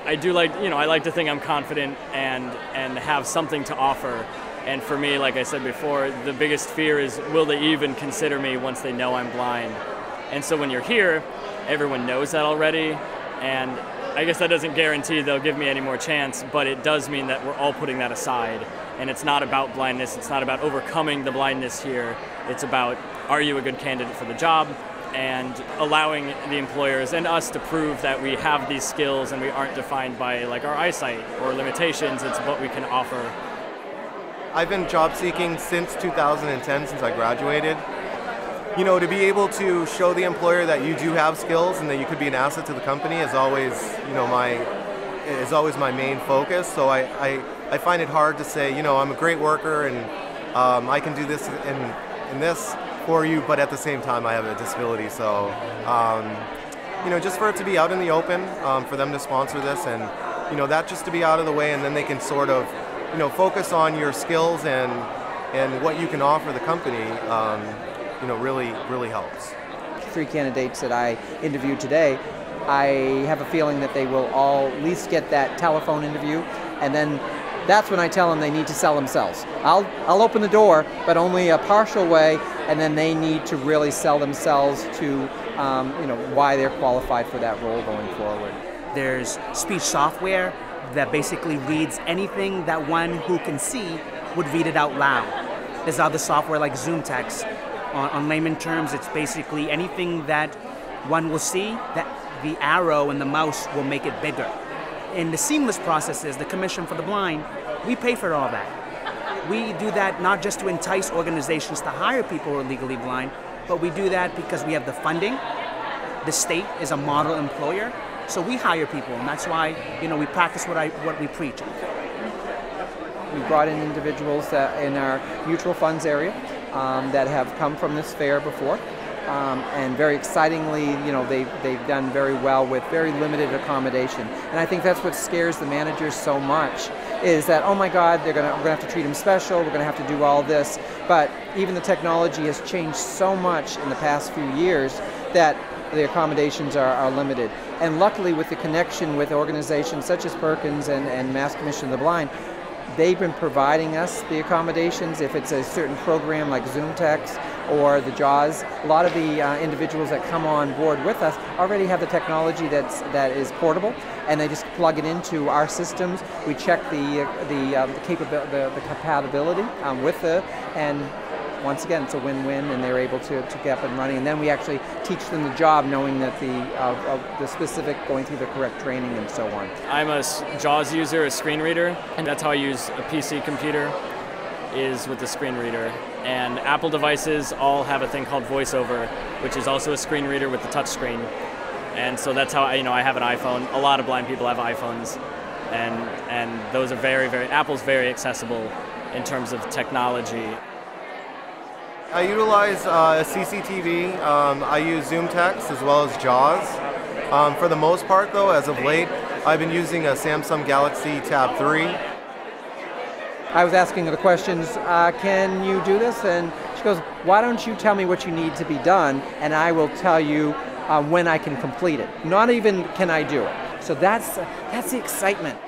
I do like, I like to think I'm confident and have something to offer. And for me, like I said before, the biggest fear is, will they even consider me once they know I'm blind? And so when you're here, everyone knows that already, and I guess that doesn't guarantee they'll give me any more chance, but it does mean that we're all putting that aside. And it's not about blindness, it's not about overcoming the blindness here. It's about, are you a good candidate for the job? And allowing the employers and us to prove that we have these skills and we aren't defined by like our eyesight or limitations. It's what we can offer. I've been job seeking since 2010, since I graduated. To be able to show the employer that you do have skills and that you could be an asset to the company is always, my main focus. So I find it hard to say, I'm a great worker and I can do this and this for you, but at the same time I have a disability. So, just for it to be out in the open, for them to sponsor this, and that just to be out of the way, and then they can sort of, focus on your skills and what you can offer the company. Really helps. 3 candidates that I interviewed today, I have a feeling that they will all at least get that telephone interview, and then that's when I tell them they need to sell themselves. I'll open the door, but only a partial way, and then they need to really sell themselves to why they're qualified for that role going forward. There's speech software that basically reads anything that one who can see would read it out loud. There's other software like Zoom Text. On layman terms, it's basically anything that one will see, that the arrow and the mouse will make it bigger. In the seamless processes, the Commission for the Blind, we pay for all that. We do that not just to entice organizations to hire people who are legally blind, but we do that because we have the funding. The state is a model employer, so we hire people, and that's why we practice what we preach. We brought in individuals in our mutual funds area that have come from this fair before, and very excitingly, they've done very well with very limited accommodation. And I think that's what scares the managers so much, is that, oh my God, we're gonna have to treat them special, we're gonna have to do all this. But even the technology has changed so much in the past few years that the accommodations are limited. And luckily, with the connection with organizations such as Perkins and Mass Commission of the Blind, they've been providing us the accommodations. If it's a certain program like Zoom Text or the JAWS, a lot of the individuals that come on board with us already have the technology that is portable, and they just plug it into our systems. We check the compatibility with and once again, it's a win-win, and they're able to get up and running. And then we actually teach them the job, knowing that the specific, going through the correct training and so on. I'm a JAWS user, a screen reader, and that's how I use a PC computer, is with the screen reader. And Apple devices all have a thing called VoiceOver, which is also a screen reader with the touch screen. And so that's how I have an iPhone. A lot of blind people have iPhones, and those are Apple's very accessible in terms of technology. I utilize CCTV. I use Zoom Text as well as JAWS. For the most part, though, as of late, I've been using a Samsung Galaxy Tab 3. I was asking her the questions, can you do this? And she goes, why don't you tell me what you need to be done, and I will tell you when I can complete it. Not even can I do it. So that's the excitement.